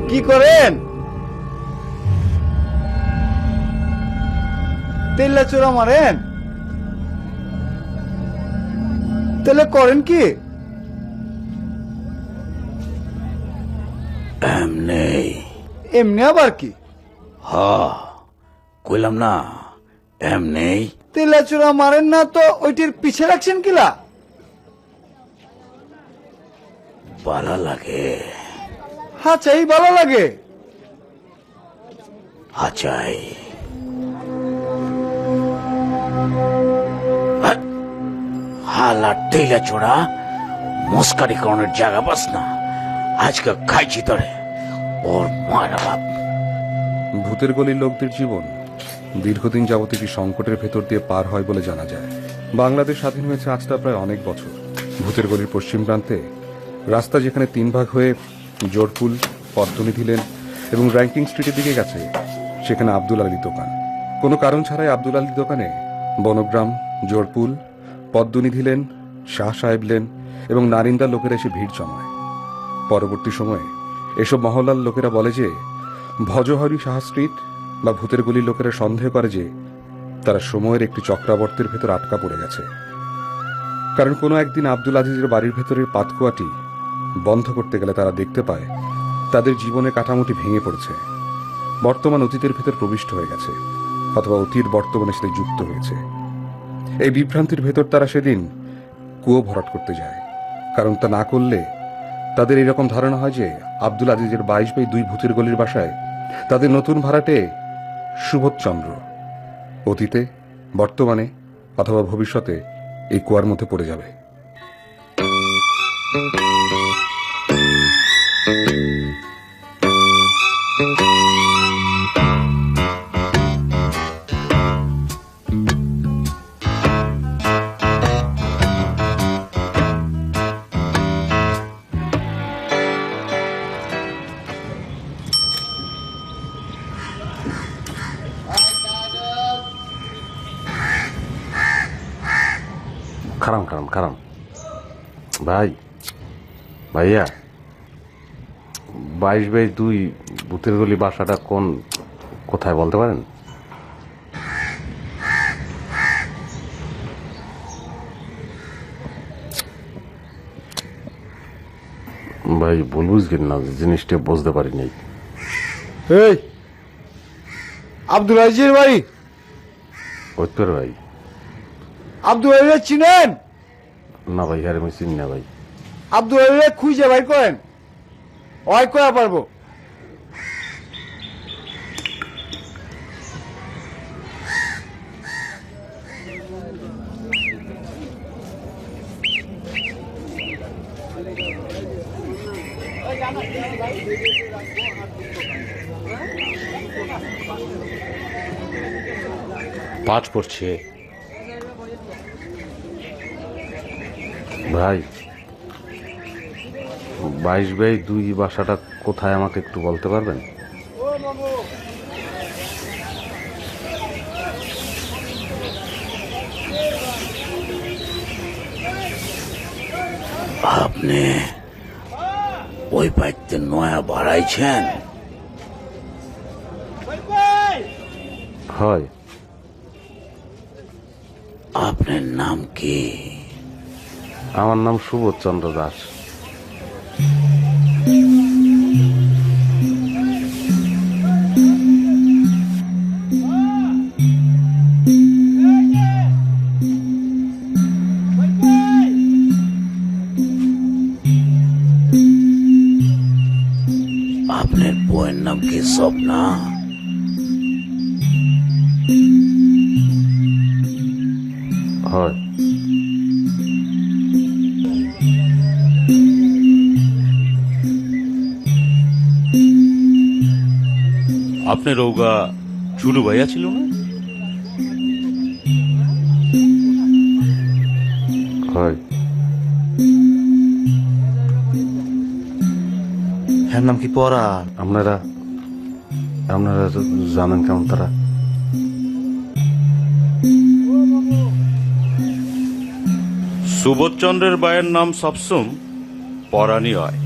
কি করেন? তেল্লা চোরা মারেন? তেলে করেন কি? এমনি। এমনি আবার কি? কইলাম না এমনি। তেলা চোরা মারেন না তো ওইটির পিছে রাখছেন কিলা? ভালো লাগে। হাচাই ভালো লাগে। হাচাই হালা টেলা চোড়া মস্কারি করণের জায়গা বাস না। আজকে খাইছি তোরে ওর মারা বাপ। ভূতের গলির লোকদের জীবন দীর্ঘদিন যাবত একটি সংকটের ভেতর দিয়ে পার হয় বলে জানা যায়। বাংলাদেশ স্বাধীন হয়েছে আজটা প্রায় অনেক বছর। ভূতের গলির পশ্চিম প্রান্তে রাস্তা যেখানে 3 ভাগ হয়ে জোরপুল, পদ্মনিধি লেন এবং র্যাঙ্কিং স্ট্রিটের দিকে গেছে, সেখানে আব্দুল আলীর দোকান। কোনো কারণ ছাড়াই আব্দুল আলীর দোকানে বনগ্রাম, জোরপুল, পদ্মনিধি লেন, শাহ সাহেব লেন এবং নারিন্দার লোকেরা এসে ভিড় জমায়। পরবর্তী সময়ে এসব মহল্লার লোকেরা বলে যে ভজহরি শাহ স্ট্রিট বা ভূতের গলির লোকেরা সন্দেহ করে যে তারা সময়ের একটি চক্রাবর্তের ভেতর আটকা পড়ে গেছে। কারণ কোনো একদিন আব্দুল আজিজের বাড়ির ভেতরের পাতকুয়াটি বন্ধ করতে গেলে তারা দেখতে পায় তাদের জীবনের কাঠামোটি ভেঙে পড়েছে, বর্তমান অতীতের ভেতর প্রবিষ্ট হয়ে গেছে অথবা অতীত বর্তমানের সাথে যুক্ত হয়েছে। এই বিভ্রান্তির ভেতর তারা সেদিন কুয়ো ভরাট করতে যায়, কারণ তা না করলে তাদের এরকম ধারণা হয় যে আব্দুল আজিজের 22/2 ভূতের গলির বাসায় তাদের নতুন ভাড়াটে সুবোধচন্দ্র অতীতে, বর্তমানে অথবা ভবিষ্যতে এই কুয়ার মধ্যে পড়ে যাবে। খারাম খারাম খারাম ভাই, ভাইয়া 22/2 ভূতের গলি বাসাটা কোথায় বলতে পারেন? ভাই ভুল বুঝবেন না, জিনিসটা বুঝতে পারি নাই। এই আব্দুল আজিজের বাড়ি? ওইতর ভাই। আব্দুল আজিজ চিনেন? না ভাই, আরে আমি চিনি না ভাই। আব্দুল আজিজ খুঁজে ভাই করেন, ওই করা পারবো। পাঁচ পড়ছে ভাই। 22/2 বাসাটা কোথায় আমাকে একটু বলতে পারবেন? আপনি ওই বাড়িতে নয়া বাড়াইছেন? হয়। আপনার নাম কি? আমার নাম সুবোধচন্দ্র দাস। আপনার বউয়ের নাম কি স্বপ্না? হয়। আপনার রৌগা ঝুলু ভাইয়া ছিল না? হয় হ্যাঁ, নাম কি পরাণ? আপনারা আপনারা তো জানেন কেমন তারা? সুবোধচন্দ্রের বায়ের নাম সবসুম পরাণই হয়।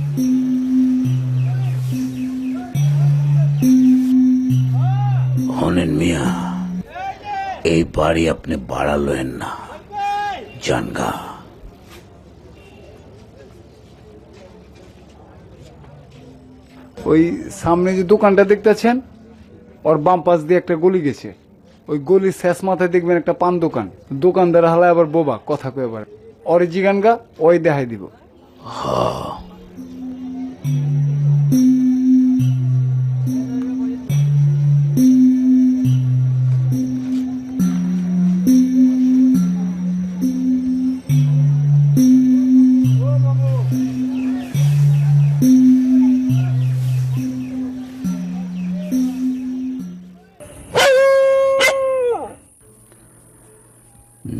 হনেন মিয়া, এই বাড়ি আপনি বাড়ালেন না, জানগা। ওই সামনে যে দোকানটা দেখতেছেন, ওর বাম পাশ দিয়ে একটা গলি গেছে। ওই গলির শেষ মাথায় দেখবেন একটা পান দোকান। দোকানদার হালায় আবার বোবা, কথা কয়ে আবার ওর জিগান গা, ওই দেখাই দিব।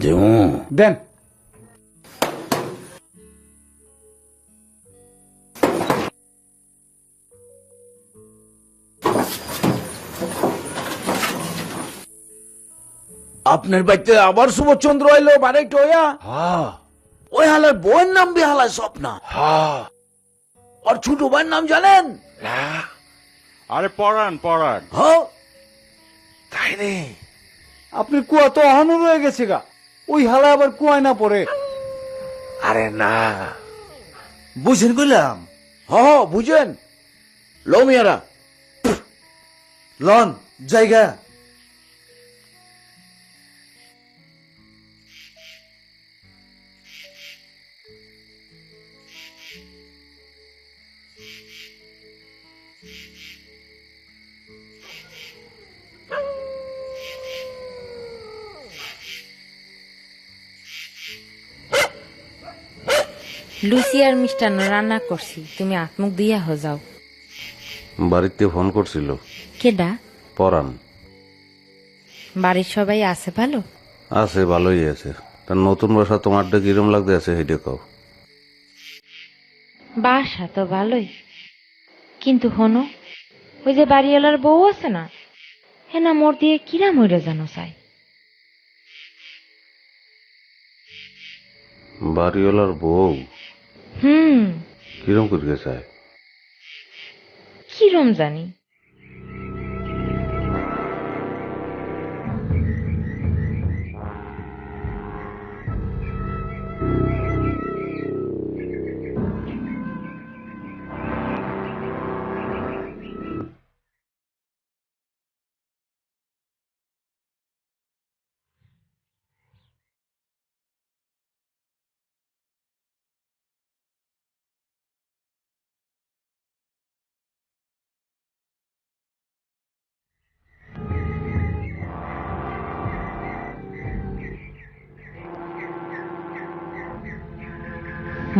দেবো? দেন। আপনার বাড়িতে আবার সুবোধচন্দ্র এলো বাড়িটা হইয়া? ওই হালার বউয়ের নাম বেহালায় স্বপ্না। আর ছোট ভাইয়ের নাম জানেন? আরে পড়ান পড়ান। হ্যাঁ, তাই রে? আপনি কুয়া তো অহানো রয়ে গেছে গা, ওই হালায় আবার কুয়ায় না পড়ে। আরে না, বুঝেন কইলাম। হ্যাঁ বুঝেন। লো মিয়ারা, লন জায়গা। লুচি আর মিষ্টান্ন রান্না করছি, তুমি আত্মুখ দিয়া হো যাও। বাড়িতে ফোন করছিল কেডা? পরাণ। বাড়ির সবাই আছে ভালো? আছে, ভালোই আছে। তার নতুন বাসা তোমারটা কিরম লাগতে আছে সেইটা কও। বাসা তো ভালোই, কিন্তু হনো ওই যে বাড়িওয়ালার বউ আছে না, হ্যাঁ না মোর দিয়ে কিরা মরে জানো চাই। বাড়িওয়ালার বউ হুম, কিরম করে চায়? কিরম জানি।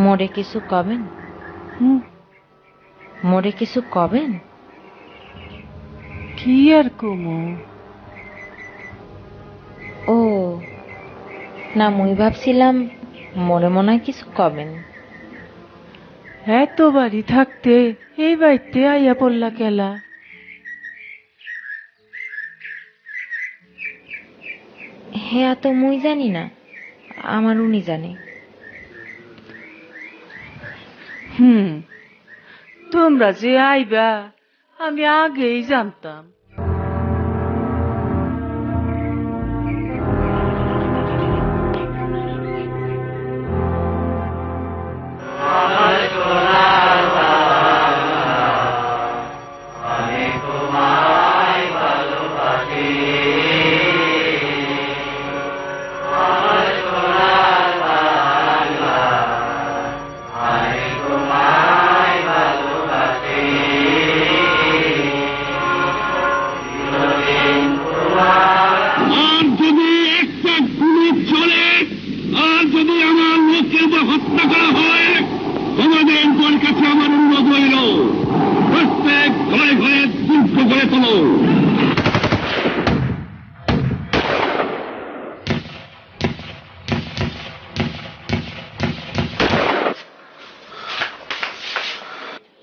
মোরে কিছু কবেন? মোরে কিছু কবেন? কি আর কমো? ও না, মুই ভাবছিলাম মোরে মনে হয় কিছু কবেন। এত বাড়ি থাকতে এই বাড়িতে আইয়া পড়লা কেলা? হ্যাঁ তো মুই জানি না, আমার উনি জানে। তোমরা যে আইবা আমি আগেই জানতাম।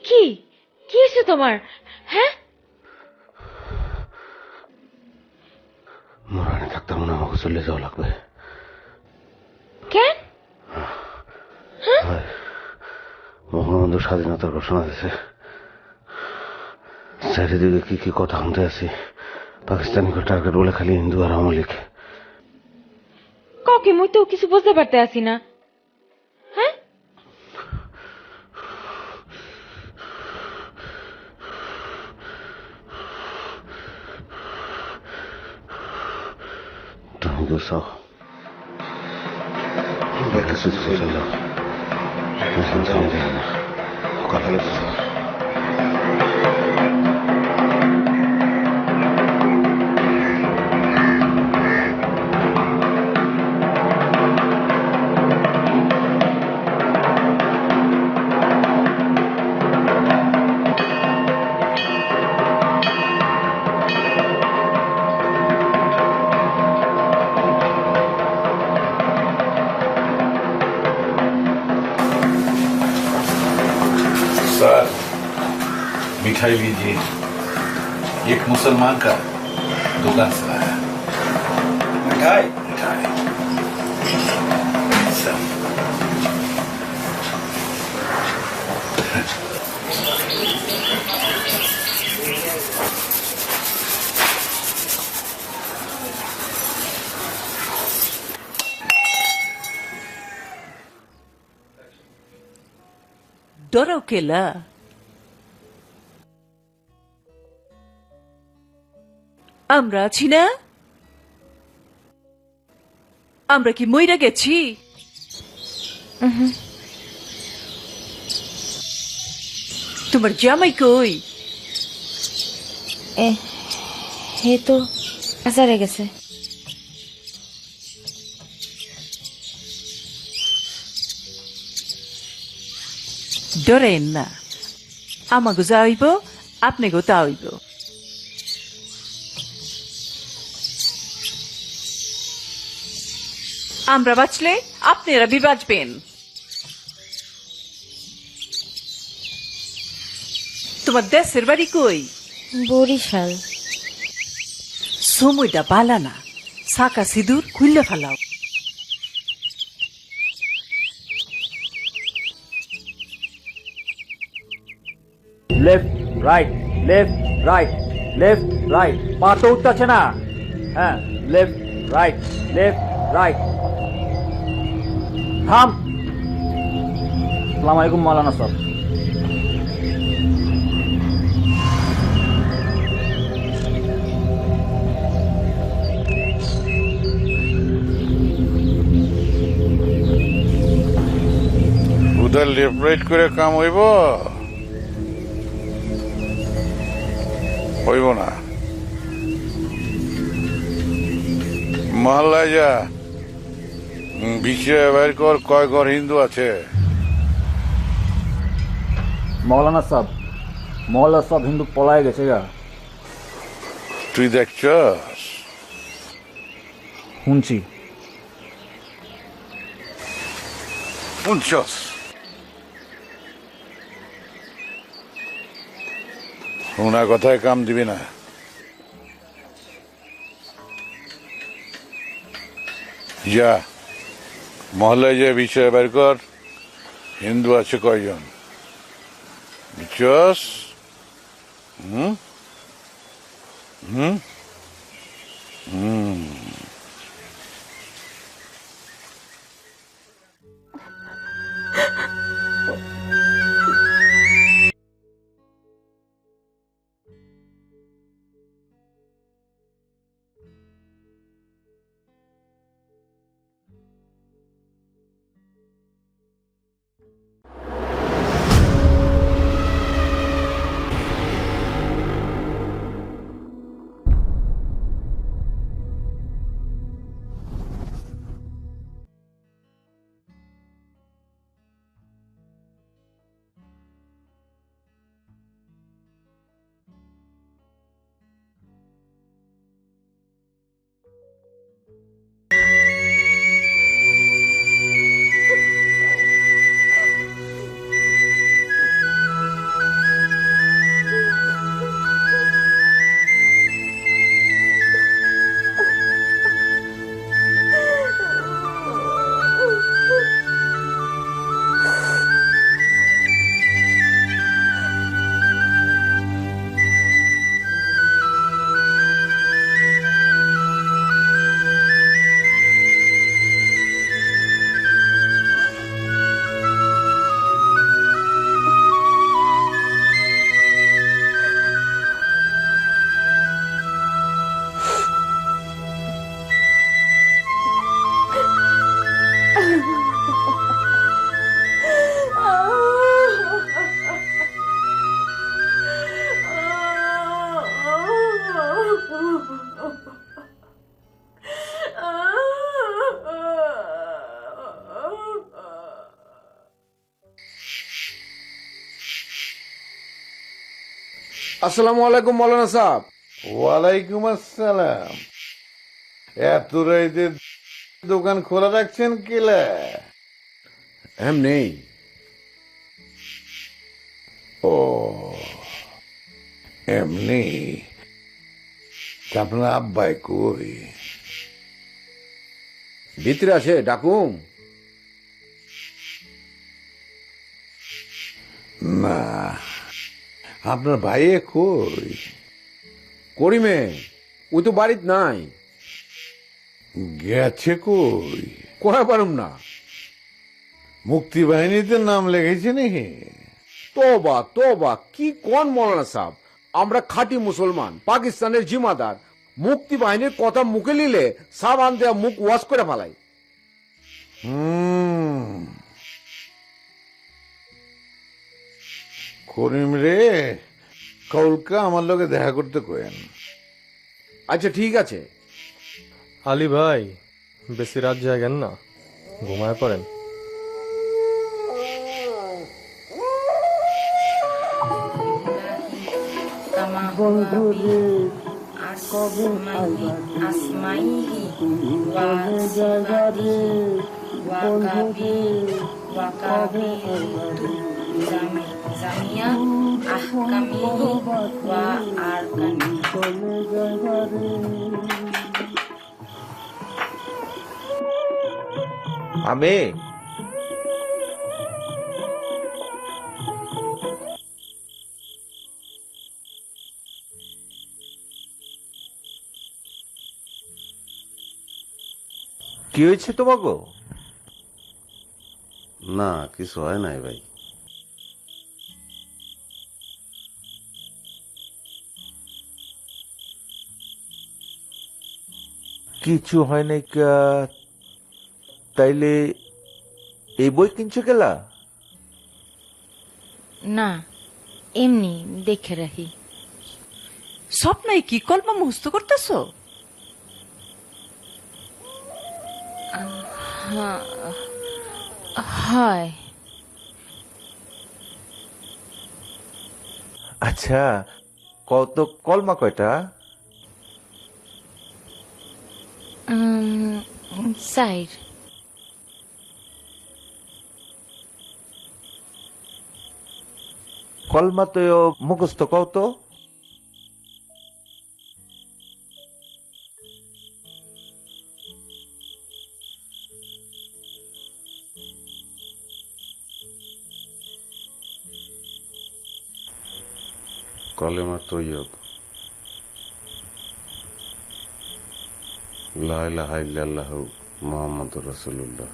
কি কি হয়েছে তোমার? হ্যাঁ, মরানি ডাক্তার মনে হয় আমাকে চলে যাওয়া লাগবে। কেন? বঙ্গবন্ধু স্বাধীনতার ঘোষণা দিয়েছে, চারিদিকে কি কি কথা শুনতে আছি। পাকিস্তানি টার্গেট বলে খালি হিন্দু আর আওয়ামী লীগ। কাকে মুই তো কিছু বুঝতে পারতে আসি না। হ্যাঁ, তুমি গুছাও, কিছু চলে যাও, এখন যাওয়া যাবে না, সকালে বুঝাও। सर, मिठाई लीजिए। एक मुसलमान का दुकान से लाया। मिठाई मिठाई सर। ডরাও কেলা? আমরা আছি না? আমরা কি মইরা গেছি? তোমার জামাই কই? হে তো বাজারে গেছে। ডরেন না, আমাকে যা হইব আপনাকেও তা হইব। আমরা বাঁচলে আপনারা বি বাঁচবেন। তোমার দেশের বাড়ি কই? বরিশাল। সময়টা বালা না, সাকা সিঁদুর খুললে ফেলাও। Left right left right left right, পা তো উঠতেছে না। হ্যাঁ, লেফট রাইট লেফট রাইট। থাম। আসসালামু আলাইকুম মাওলানা স্যার। উদার লেফট রাইট করে কাম হইব হইব না। মহল্লায় যা বিষয় বের কর, কয় ঘর হিন্দু আছে। মৌলানা সাহেব, মহল্লা সব হিন্দু পলায় গেছে গা। তুই দেখছস? শুনছি। শুনছস? শোনা কথায় কাম দিবি না। যা মহল্লায় যে বিষয় বের কর, হিন্দু আছে কয়জন বুঝছস? হুম হুম হুম। আসসালামু আলাইকুম মৌলানা সাহেব। ওয়ালাইকুম আসসালাম। এত রাইতে দোকান খোলা রাখছেন কেলা? এমনি। ও এমনি। তা আপনার আব্বাই কই? ভিতরে আছে, ডাকুম? না, আপনার ভাইয়ে কই? করিমে, ওই তো বাড়িত নাই। গেছে কই? কোথায় পারুম না। মুক্তি বাহিনীতে নাম লেগেছে নাকি? তোবা তোবা, কি কোন মৌলানা সাহেব, আমরা খাঁটি মুসলমান, পাকিস্তানের জিম্মাদার। মুক্তি বাহিনীর কথা মুখে নিলে সাবান দেয়া মুখ ওয়াশ করে ফেলাই। করিম রে, কৌলকা আমার লগে দেখা করতে কয়েন। আচ্ছা ঠিক আছে। আলী ভাই, বেশি রাত জাগেন না, ঘুমায় পড়েন। আমি কি হয়েছে তোমাকে? না, কিছু হয় নাই ভাই। কিছু হয় নাই? তাইলে এই বই কিনছো গেলা? না, এমনি দেখে রাখি। স্বপ্নায় কি কলমা মুখস্থ করতেছো? হয়। আচ্ছা, কত কলমা কয়টা? সাইড। কলমা তো মুখস্থ কত? কলেমা তৈয়ব, লা ইলাহা ইল্লাল্লাহু মুহাম্মাদুর রাসূলুল্লাহ।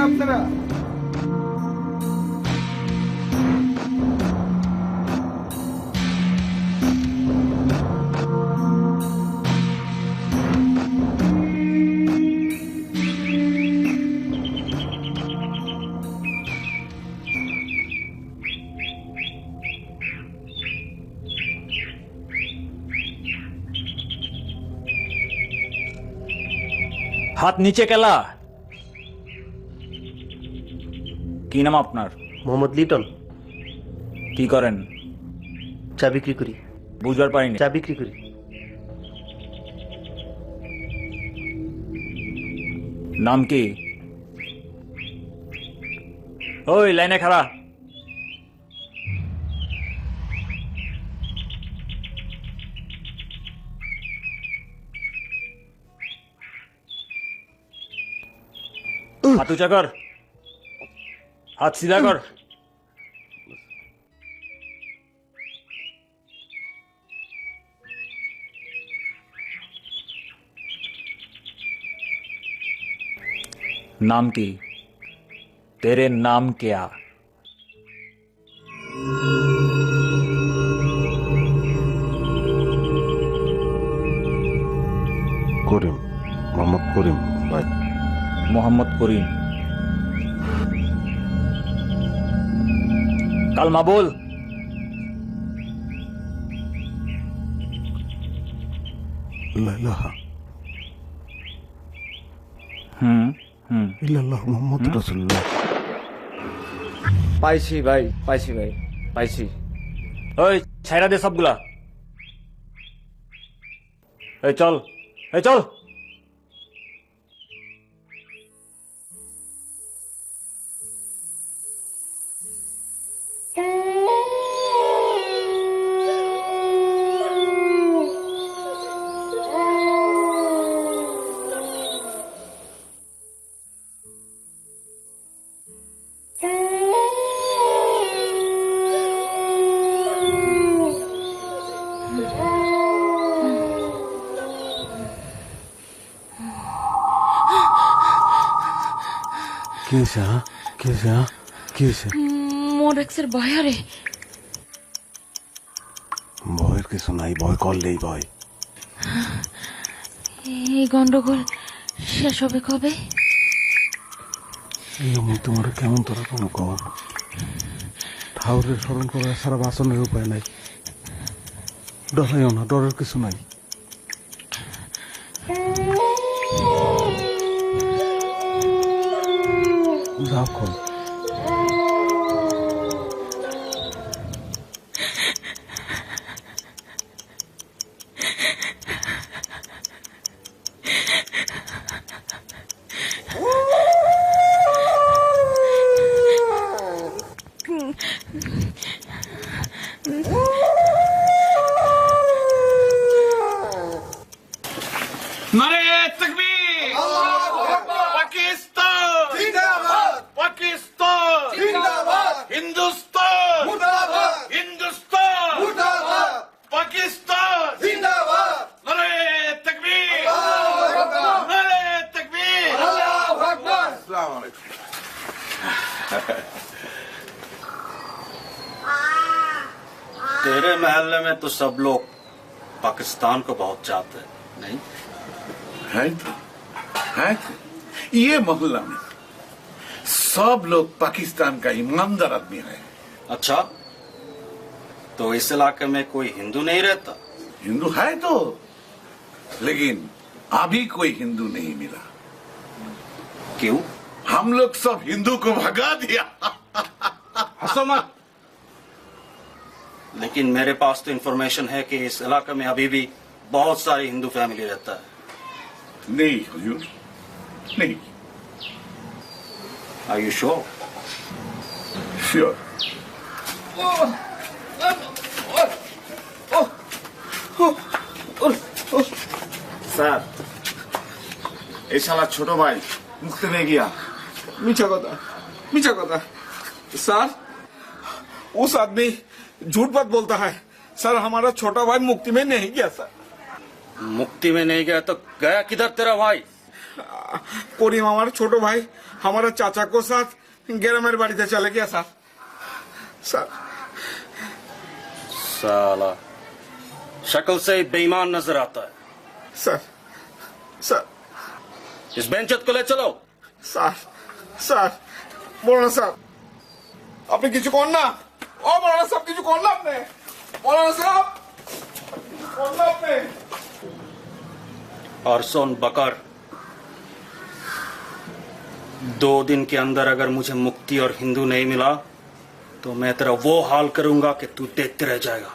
আপনারা? হাত নিচে কেলা। কি নাম আপনার? মোহাম্মদ লিটন। কি করেন? চা বিক্রি করি। বুঝবার পারিনি। চা বিক্রি করি। নাম কি? ওই লাইনে খাড়া। हाथ ऊंचा कर, हाथ सीधा कर। नाम की? तेरे नाम क्या? করিম, মোহাম্মদ করিম ভাই। मोहम्मद करीम। कलमा बोल। লা ইলাহা ইল্লাল্লাহু মুহাম্মাদুর রাসূলুল্লাহ। পাইছি ভাই, পাইছি ভাই, পাইছি। ওই ছাইরা দে সবগুলা। এই চল, এই চল। মোরেক্সের ভয় রে। ভয়ের কিছু নাই, ভয় করলেই ভয়। এই গন্ডগোল শেষ হবে কবে? আমি তোমার কেমন তোরা কোনো কম ঠাউরের স্মরণ করা ছাড়া বাঁচনের উপায় নাই। ডরাইও না, ডরের কিছু নাই। যাও কল। नारे तकबीर! पाकिस्तान जिंदाबाद! पाकिस्तान जिंदाबाद! हिंदुस्तान मुर्दाबाद! हिंदुस्तान मुर्दाबाद! पाकिस्तान जिंदाबाद! नारे तकबीर! नारे तकबीर! अल्लाहू अकबर! अस्सलाम वालेकुम। तेरे महल्ले में तो सब लोग पाकिस्तान को बहुत चाहते हैं, नहीं? है तो ये मोहल्ला में सब लोग पाकिस्तान का ईमानदार आदमी है। अच्छा, तो इस इलाके में कोई हिंदू नहीं रहता? हिंदू है तो, लेकिन अभी कोई हिंदू नहीं मिला। क्यों? हम लोग सब हिंदू को भगा दिया। हंसो मत। लेकिन मेरे पास तो इंफॉर्मेशन है कि इस इलाके में अभी भी बहुत सारी हिंदू फैमिली रहता है। नहीं हुजूर, नहीं। Are you sure? Sure. Sir, এই শালা ছোট ভাই মুক্তি পেয়ে গিয়া। মিছা কথা, मिछा কথা। सर, उस आदमी झूठ बात बोलता है। सर, हमारा छोटा भाई मुक्ति में नहीं गया सर। मुक्ति में नहीं गया तो गया किधर तेरा भाई? करीम हमारा छोटो भाई हमारा चाचा को साथ ग्रामेर बाड़ीते चले गया सर। सर, साला शक्ल से ही बेईमान नजर आता है। सर, सर, इस बेंचत को ले चलो। सर, सर, मौलाना साहब, আপনি কিছু কর না। ও মৌলানা সাহেব, কিছু করলাম আপনি? মৌলানা সাহেব, করলাম আপনি? और सुन बकर, 2 दिन के अंदर अगर मुझे मुक्ति और हिंदू नहीं मिला तो मैं तेरा वो हाल करूंगा कि तू देखते रह जाएगा।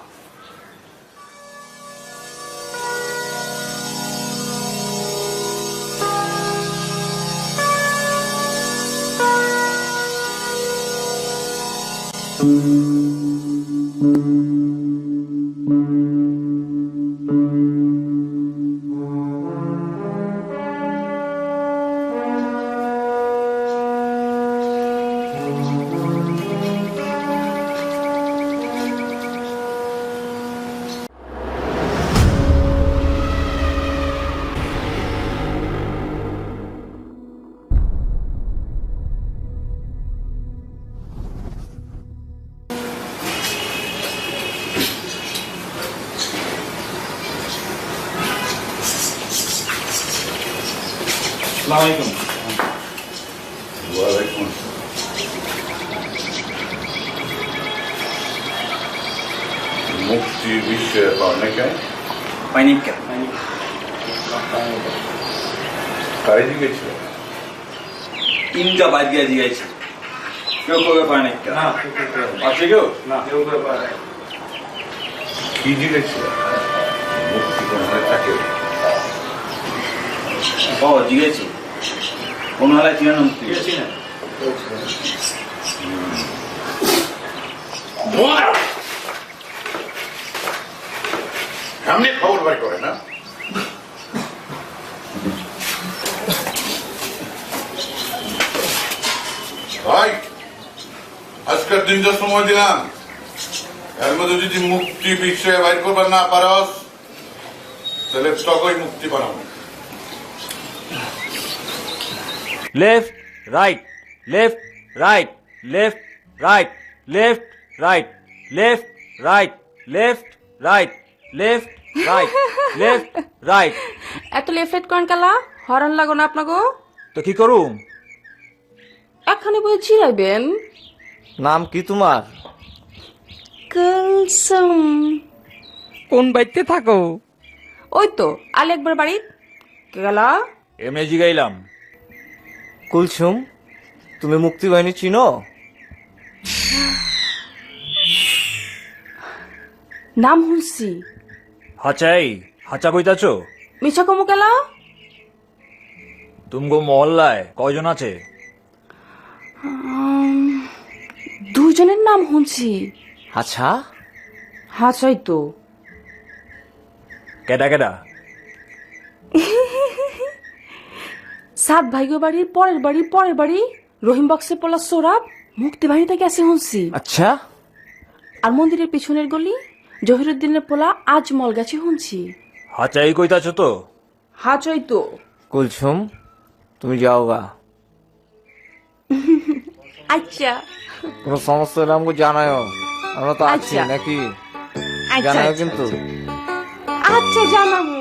वालेकुम। मुक्ति विषय पढ़ने का पाइनिका কারে জিজ্ঞেছিল? তিনটা বাদ দিয়ে দিয়েছে, কেউ কেউ পাইনিকা না, আছে কেউ না, কেউ কেউ পায় কি জিজ্ঞেছিল? মুক্তি কোথায় থাকে? ও জিজ্ঞেছি কোন হালায় ছিলেন মুক্তি না সামনে খবর বার করে না? ভাই আজকের দিনটা সময় দিলাম, এর মধ্যে যদি মুক্তি বিষয়ে বাইর করবার না পারস তাহলে তখনই মুক্তি বানাবো। Left right left right left right left right left right left right left right left right এত লেফট করেন কালা হরন লাগো না আপনাকে তো কি করুম? এখানে বই জিরাইবেন। নাম কি তোমার? কুলসুম। কোন বাড়িতে থাকো? ওই তো আলেকবার বাড়ি। গেলা এমনি জিগাইলাম। কুলসুম, তুমি মুক্তি বাহিনী চিনো? নাম হুলসি। হাচাই হাচা কইতাছো? মিছা কমু কেলা? তুমগো মহল্লায় কয়জন আছে? দুজনের নাম হুনছি। আচ্ছা, হাচাই তো। কেডা কেডা? সাত ভাইগো বাড়ির পরের বাড়ি রহিম বক্সে পলা সোরাব মুক্তি বাহিনীতে গেছে হুনছি। আচ্ছা, আর মন্দিরের পিছনের গলি জহিরুদ্দিনের পোলা আজমল গেছে হুনছি। হাচাই কইতাছো তো? হাচাই তো। কুলসুম, তুমি যাও গা। আচ্ছা, কোনো সমস্যা হলে আমাকে জানাও, আমরা তো আছি আচ্ছা। নাকি? আচ্ছা, জানাও আচ্ছা, কিন্তু। আচ্ছা জানাবো।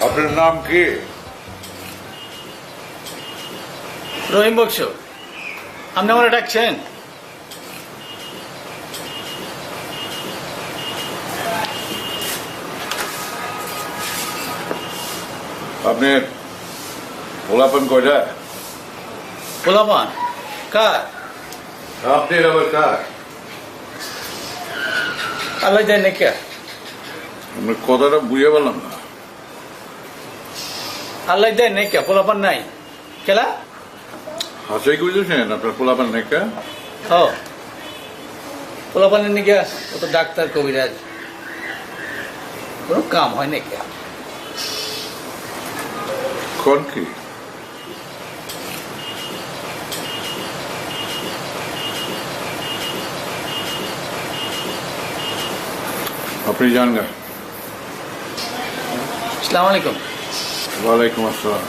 আপনার নাম কি? রহিম বক্স, আপনি আমার ডাকছেন? আপনি পোলাপন কয়টা? পোলাপান কার? আপনি আবার কার? আল্লাহ জানে কে। আপনার কথাটা বুঝে পেলাম না। আল্লাহ দেয় নাই কে, পোলাপান নাই কেলা? হাসাই কইতেছেন আপনার পোলাপান নাকি? ও পোলাপানের নাকি ও তো ডাক্তার কবিরাজ, কোনো কাম হয় নাকি? কোন কি? আপনি যান গা। আসসালামু আলাইকুম। ওয়ালাইকুম আসসালাম।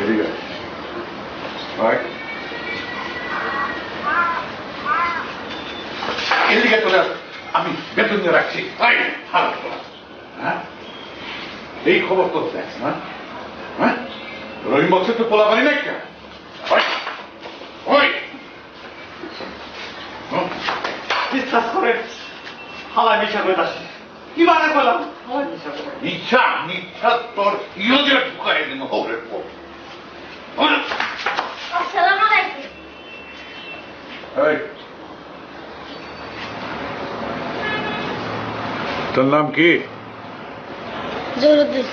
এদিকে আয়। এদিকে চলে আস, আমি বেতন দিয়ে রাখছি। হ্যাঁ, এই খবর তো দেখ না? হ্যাঁ, রহিম বক্সে তো পোলা পানি নাই কে? ওই বিশ্বাস করেন হালা মিশা করে আসে কি মানে বললাম হালা মিশা করে মিথ্যা মিথ্যা তোর ইয়োজে ঢুকাই দিন হৌরের পর। আসসালামু আলাইকুম। এই, তোর নাম কি? জহুরুদ্দিন।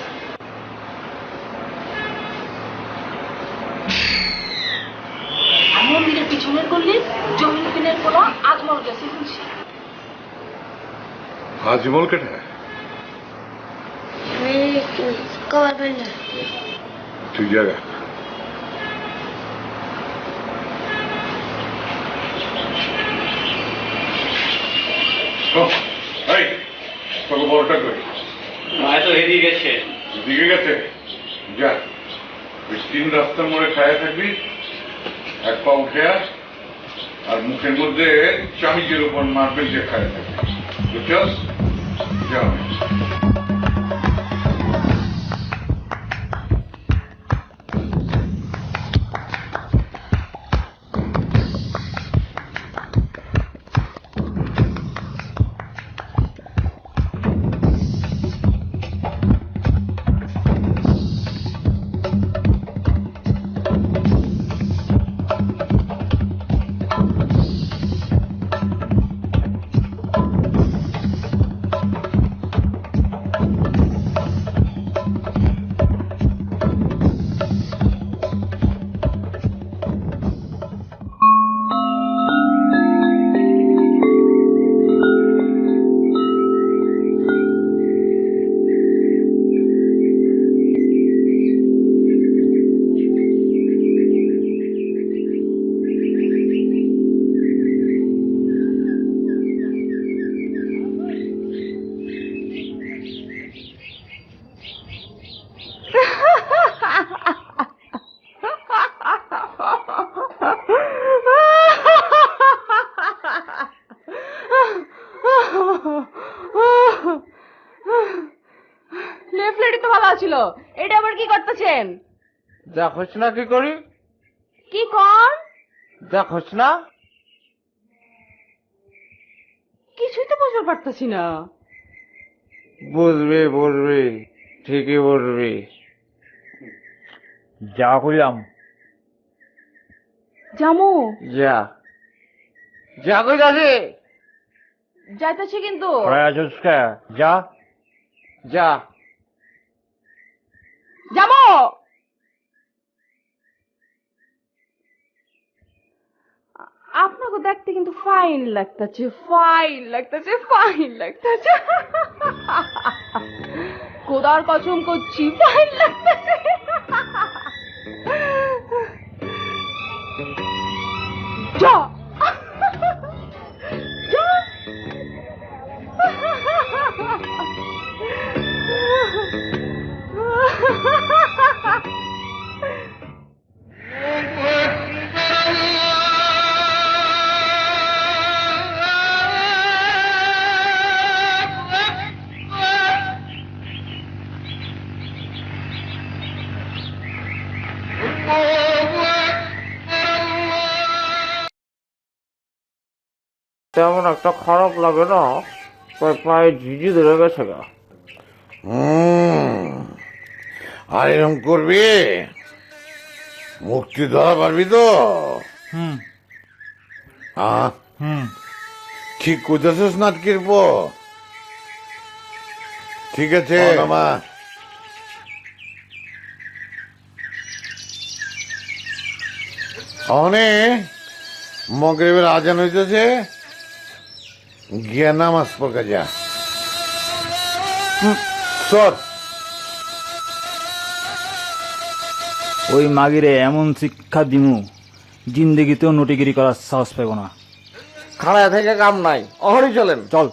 মন্দিরের পিছনের গল্লি জহিরুদ্দিনের পোলা আজমল গেছে শুনছি। আজমল কেটে কবার পাইলে তুই জায়গা এই তোকে বড়টা করি ভাই তো এদিকে গেছে দিকে গেছে যা ওই 3 রাস্তার মোড়ে খায়া থাকবি, এক পা উঠে আস আর মুখের মধ্যে চামিচের উপর মার্বেল দিয়ে খায়া থাকবি, বুঝছস? যা লেফলেটই তো ভালো ছিল, এটা আবার কি করতেছেন? দেখোস না কি করি? কি কর? দেখোস না? কিছুই তো বুঝতে পারতেছি না। বুঝবি বুঝবি, ঠিকই বুঝবি। যা কইলাম জামু যা যা কই যাচ্ছে? যাইতেছি কিন্তু। যা যা জামু আপনাকে দেখতে কিন্তু ফাইন লাগতেছে, ফাইন লাগতেছে, ফাইন লাগতেছে। খোদার কসম করছি ফাইন লাগতেছে। যা যা তেমন একটা খারাপ লাগে না, পায়ে ঝিঝি ধরে গেছে গা। আর এরকম করবি, মুক্তি ধরা পারবি তো? ঠিক কইতেছিস নাটকির পো? ঠিক আছে মামা। অনেক মগরিবের আজান হইতেছে, গিয়া নামাজ পড়া যা। সর। ওই মাগিরে এমন শিক্ষা দিমু জিন্দেগিতেও নটিগিরি করার সাহস পাইব না। খাড়ায় থেকে কাম নাই, অহরি চলেন। চল।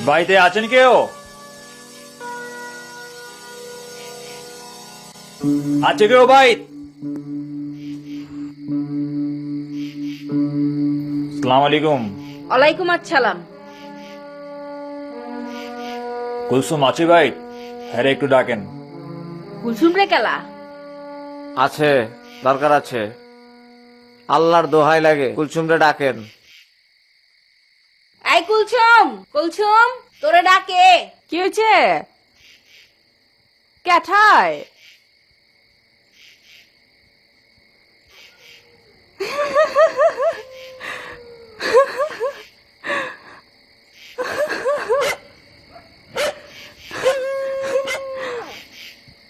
বাড়িতে আছেন কেউ? আছে কেউ ভাই? আসসালামু আলাইকুম। ওয়ালাইকুম আসসালাম। কুলসুম আছে ভাই? হ্যাঁ একটু ডাকেন। কুলসুম রে কেলা? আছে, দরকার আছে। আল্লাহর দোহাই লাগে, কুলসুমরে ডাকেন। এই কুলসুম, কুলসুম তোরে ডাকে। কি হয়েছে? ক্যাঠায়?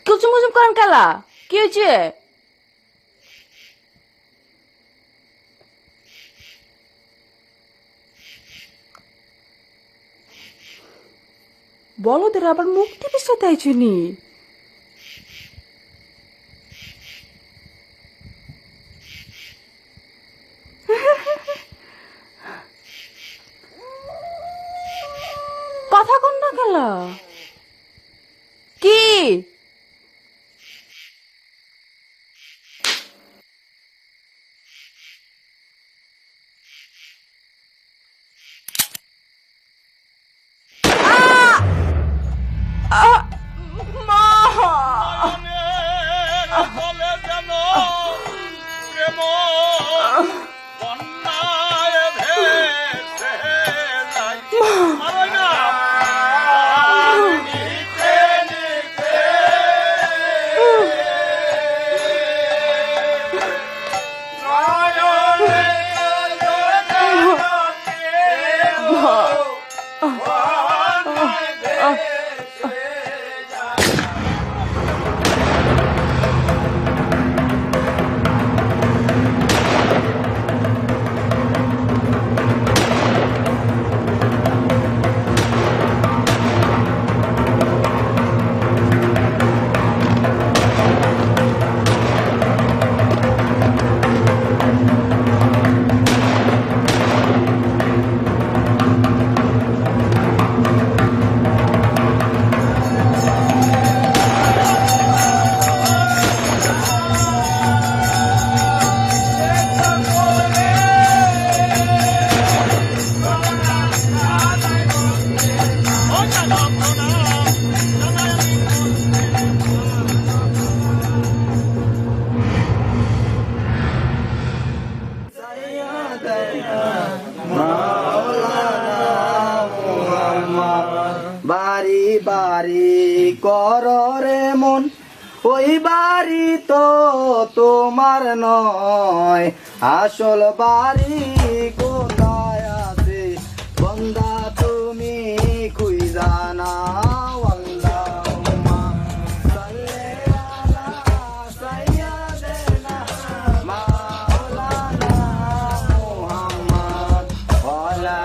কুলসুম কুলসুম করেন কেলা? কি হয়েছে? বলদের আবার মুক্তি বিষয় তাইছুনি। কথা কন না গেলা কি? বাড়ি বাড়ি কররে মন, ওই বাড়ি তো তোমার নয়, আসল বাড়ি কোথায় আছে বন্দা তুমি খুঁজা নাও। আল্লাহুম্মা সাল্লি আলা সাইয়্যিদিনা মাওলানা মুহাম্মদ ওয়া আলা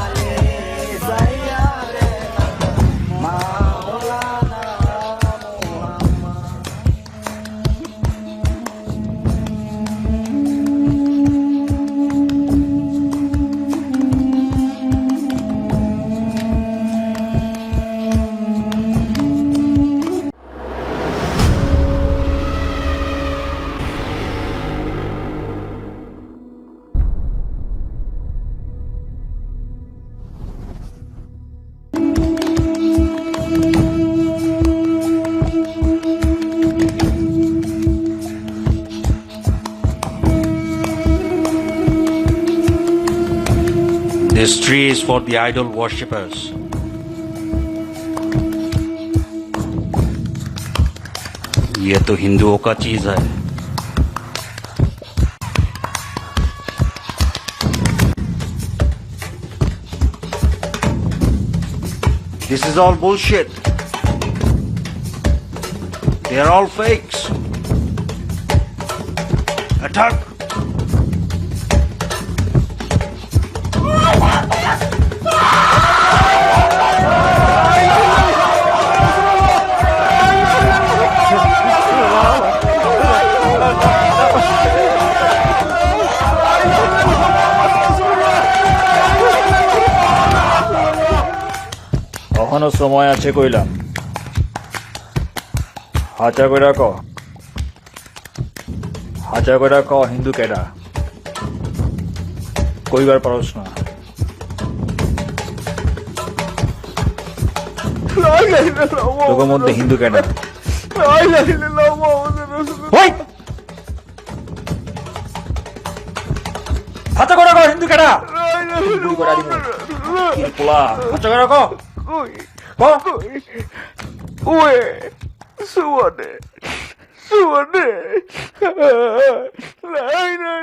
আলি সাইয়্যিদিনা মাওলানা This tree is for the idol worshippers. ये तो हिंदुओं का चीज है। This is all bullshit. They are all fakes. Attack! এখনো সময় আছে কইলাম, হাচা কইরা ক, হাচা কইরা ক হিন্দু কেডা কইবার পারস না। তোর মধ্যে হিন্দু কেডা হাতে করে কো হিন্দু কেডা গুলি করে দিব কি পোলা হাতে করে কো ওয়ে সুবনে সুবনে নাই নাই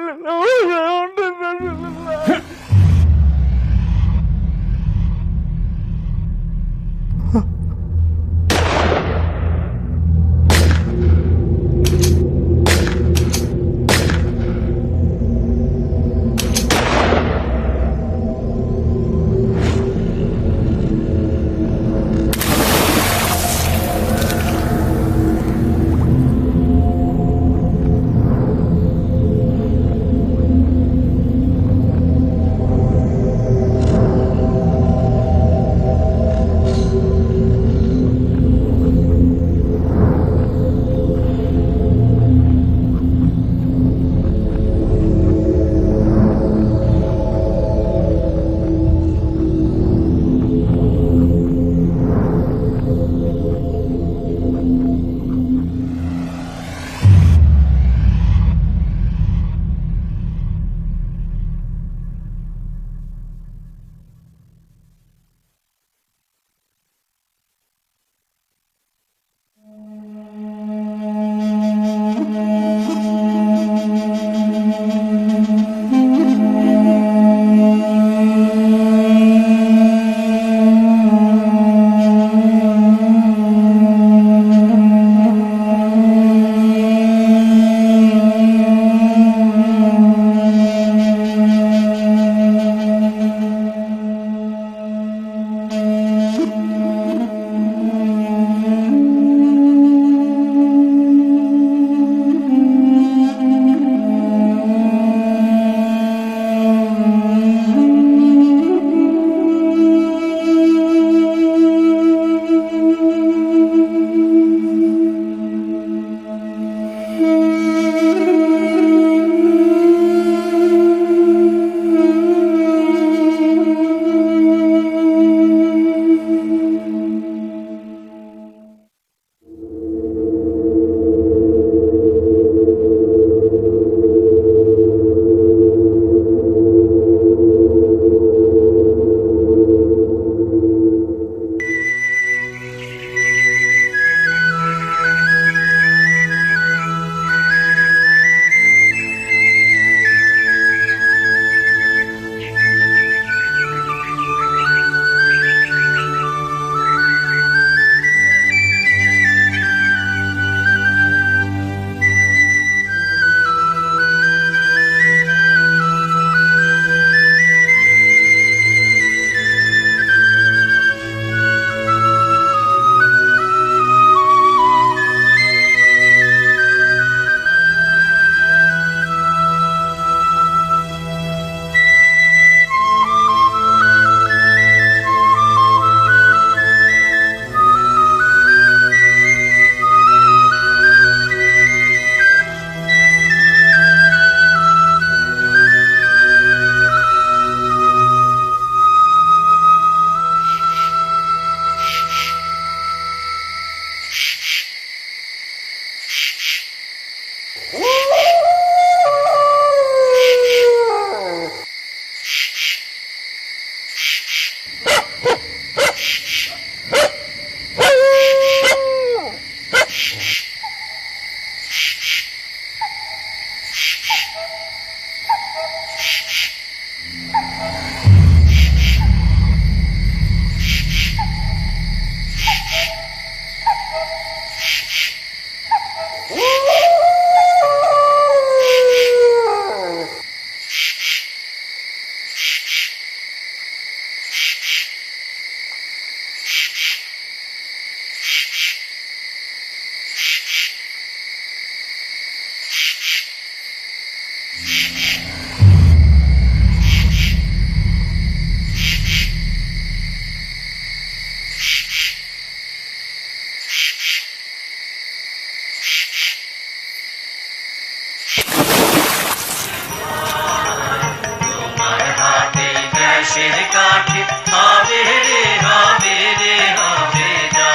গাছের কাঠে হবে রে হবে রে হবে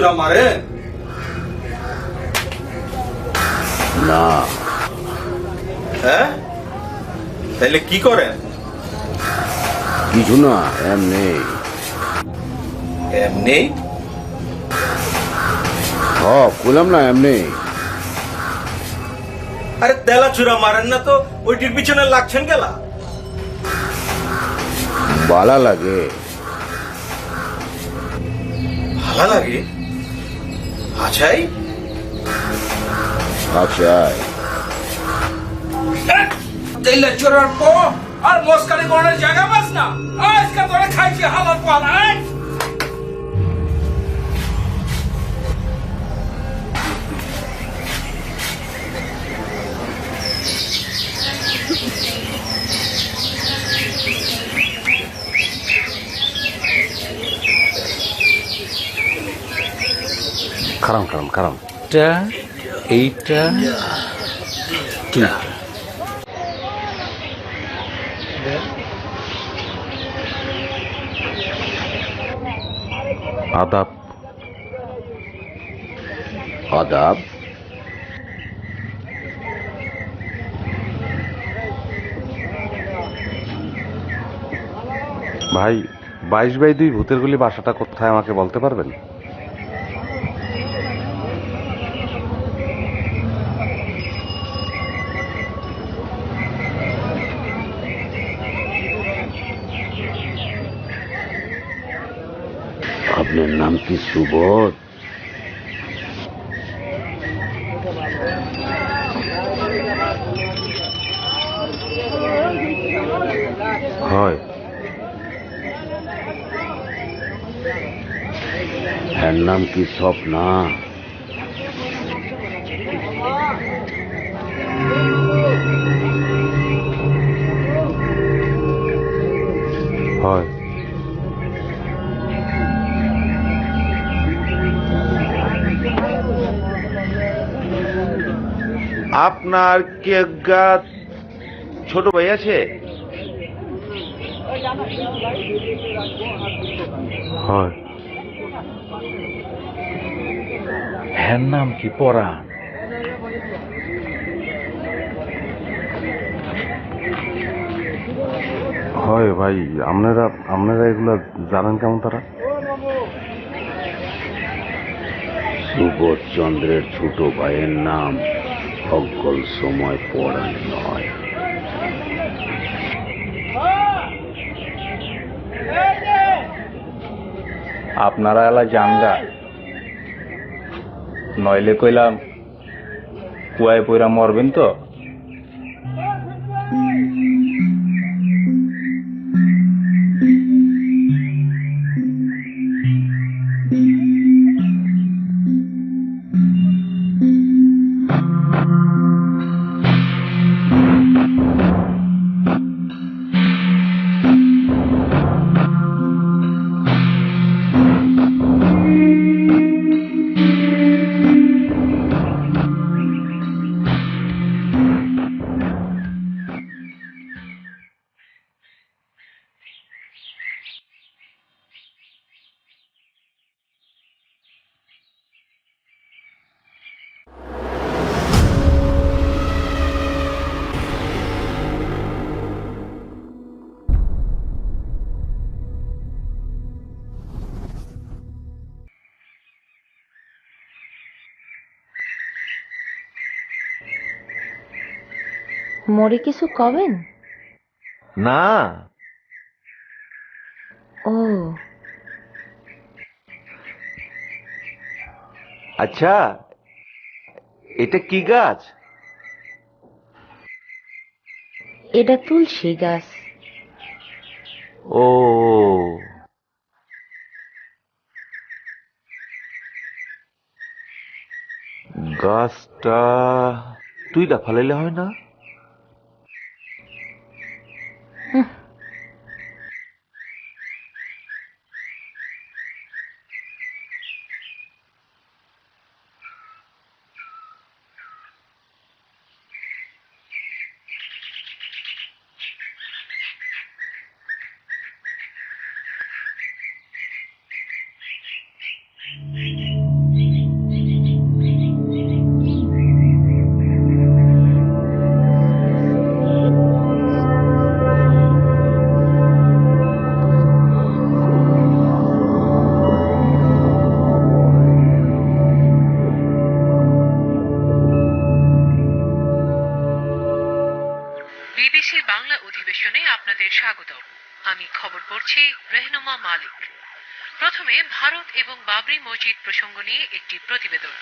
চোরা মারে? না। হ্যাঁ, তাহলে কি করেন? কিছু না, এমনি। এমনি? কইলাম না এমনি। আরে তেলা চোরা মারেন না তো ওইটির পিছনে লাগছেন গেলা? বালা লাগে। ভালো লাগে? আছাই আচ্ছাই। তেলে চোরার পো আর মস্কারি করার জায়গা পাস না। আজকে তোরে খাইছি হালার পাল। খারাম খারাম খারাম। এইটা দুইটা। আদাব। আদাব। ভাই 22/2 ভূতের গলি বাসাটা কোথায় আমাকে বলতে পারবেন? আপনার নাম কি সুবোধ? হয়। এর নাম কি স্বপ্না? হয়। আপনার কে ছোট ভাই আছে? হয়। হ্যার নাম কি পরাণ? হয় ভাই, আপনারা এগুলা জানেন কেমন তারা? সুবোধ চন্দ্রের ছোট ভাইয়ের নাম সকল সময় পড়ান নয়। আপনারা এলা জানগা, নইলে কইলাম কুয়ায় পইরা মরবেন তো। মোরে কিছু কবেন? না। ও আচ্ছা, এটা কি গাছ? এটা তুলসী গাছ। ও, গাছটা তুই দা ফালাইলে হয় না? মোস্তফা মালিক। প্রথমে ভারত এবং বাবরি মসজিদ প্রসঙ্গ নিয়ে একটি প্রতিবেদন।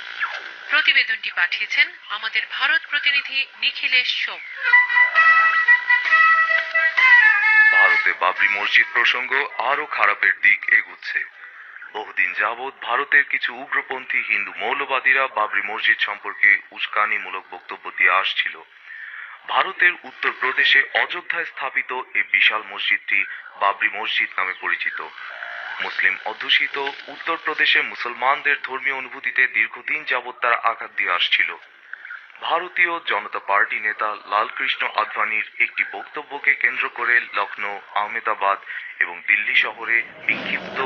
প্রতিবেদনটি পাঠিয়েছেন আমাদের ভারত প্রতিনিধি নিখিলেশ সোম। ভারতে বাবরি মসজিদ প্রসঙ্গ আরো খারাপের দিক এগুচ্ছে। বহুদিন যাবৎ ভারতের কিছু উগ্রপন্থী হিন্দু মৌলবাদীরা বাবরি মসজিদ সম্পর্কে উস্কানিমূলক বক্তব্য দিয়ে আসছিল। ভারতের উত্তরপ্রদেশে অযোধ্যায় স্থাপিত এই বিশাল মসজিদটি বাবরি মসজিদ নামে পরিচিত। মুসলিম অধ্যুষিত উত্তরপ্রদেশে মুসলমানদের ধর্মীয় অনুভূতিতে দীর্ঘদিন যাবৎ তারা আঘাত দিয়ে আসছিল। ভারতীয় জনতা পার্টি নেতা লালকৃষ্ণ আদভানির একটি বক্তব্যকে কেন্দ্র করে লখনৌ, আহমেদাবাদ এবং দিল্লি শহরে বিক্ষিপ্ত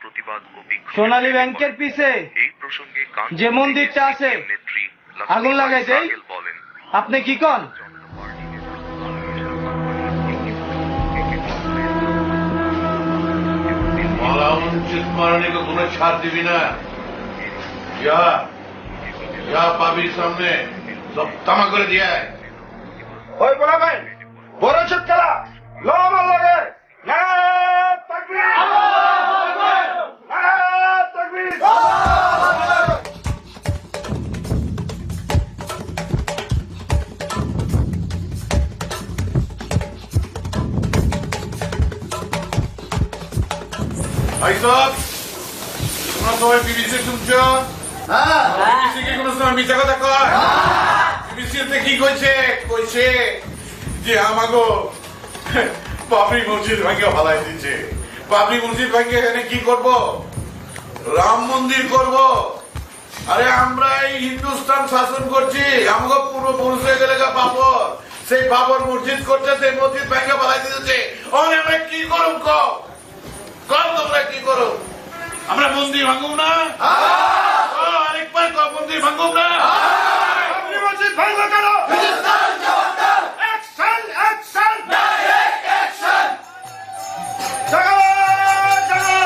প্রতিবাদ ও সোনালী ব্যাংকের পিছে এই প্রসঙ্গে যে মন্দিরটা আছে নেত্রী আগুন লাগাই দেই বলেন, আপনি কি কন? माला उचित मारने को गुना छाड़ दिवी ना या पाबी सामने सब तमा कर दिया है। ওই বলা ভাই বড় চটকালা লো আমার লাগে নারায়ে তাকবীর, নারায়ে তাকবীর। भाई साहब তোমরা সবাই বিবিসি শুনছো? হ্যাঁ। বিবিসি কি কোনো সময় মিথ্যা কথা কয়? বিবিসিতে কি কইছে? কইছে যে আমাগো বাবরি মসজিদ ভাঙিয়ে ফেলাই দিচ্ছে। বাবরি মসজিদ ভাঙিয়ে এখানে কি করব? রাম মন্দির করব। আরে আমরা এই হিন্দুস্তান শাসন করছি, আমাগো পূর্বপুরুষ হয়ে গেলে বাবর, সেই বাবর মসজিদ করছে, সেই মসজিদ ভাঙিয়ে ফেলাই দিচ্ছে। আমরা কি করব? কম তোমরা কি করো? আমরা মন্দির ভাঙুম না? আরেকবার মন্দির ভাঙুম না? আপনি মসজিদ ভাঙবো কেন? অ্যাকশন অ্যাকশন অ্যাকশন জাগো জাগো।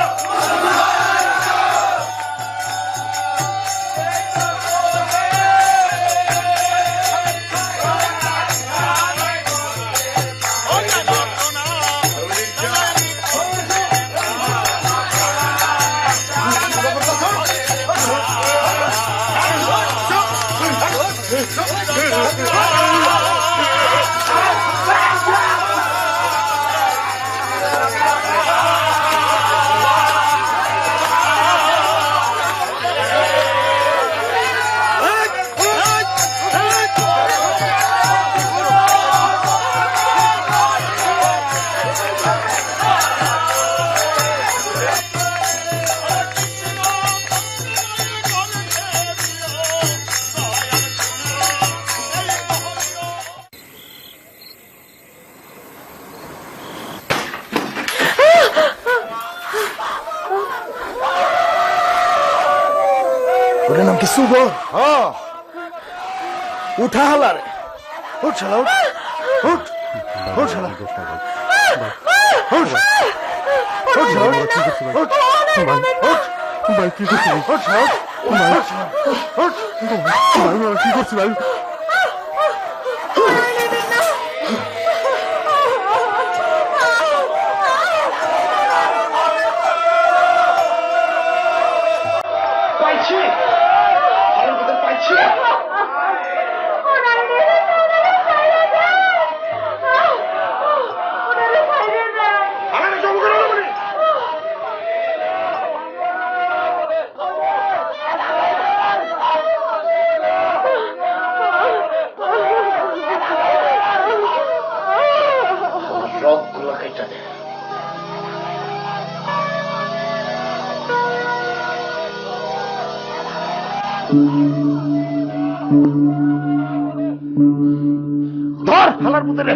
ওটার নাম কি সুবর? হ্যাঁ, উঠা হালা রে, উঠ শালা, উঠ উঠ উঠ শালা, উঠ উঠ শালা, উঠ উঠ ভাই কি করছিস? উঠ শালা, উঠ ভাই কি করছিস ভাই? পাইছি আর কোথায় পাইছি? রকগুলো কেটে দে। ধর হালার পুতরে।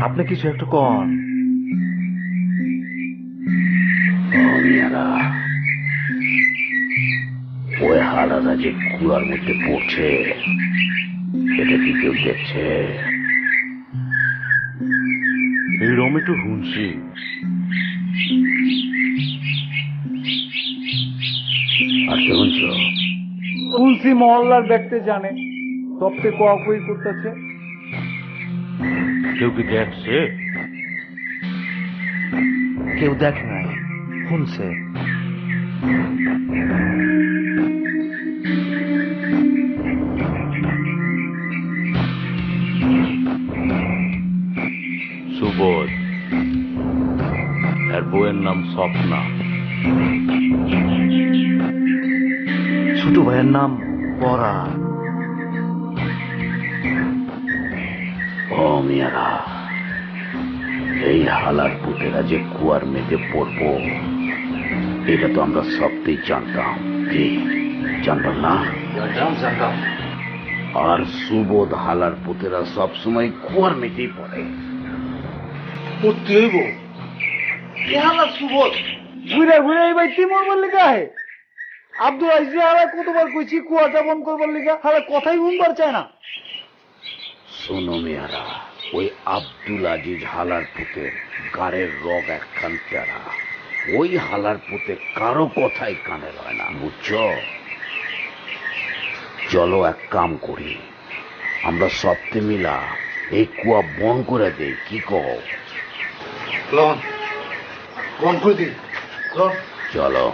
আপনি কিছু একটা কন। মিয়ারা ওই হালারা যে কুয়ার মধ্যে পড়ছে এটা কি কেউ দেখছে? এরম একটু শুনছি। আর কে শুনছ? শুনছি মহল্লার ব্যক্তি জানে সবতে কোয়াকুই করতেছে। কেউ কি দেখছে? কেউ দেখে নাই, শুনছে। সুবোধ, এর বউয়ের নাম স্বপ্না। ছোট ভাইয়ের নাম পরা। ও মিয়ারা, এই হালার পুতেরা যে কুয়ার মেঘে পড়বো এটা তো আমরা সবতেই জানতাম। কি জানতাম না? আর সুবোধ হালার পুতেরা সবসময় কুয়ার মেঘেই পড়ে। পড়তে হইব। কি হালার সুবোধ ঘুরে ঘুরে এই ভাই তিমর বললি গায়ে আব্দুল আজিজ হালা কতবার কইছি কুয়াটা বন্ধ করবার লিগা, হালা কথাই শুনবার চায় না। শোনো মিয়ারা, ওই আব্দুল আজিজ হালার পুতের গাড়ের রগ একখান প্যারা। ওই হালার পুতে কারো কথাই কানে লয় না, বুঝছো? চলো এক কাম করি, আমরা সবতে মিলা এই কুয়া বন করে দেই, কি কও? বন করে দিই। চলো।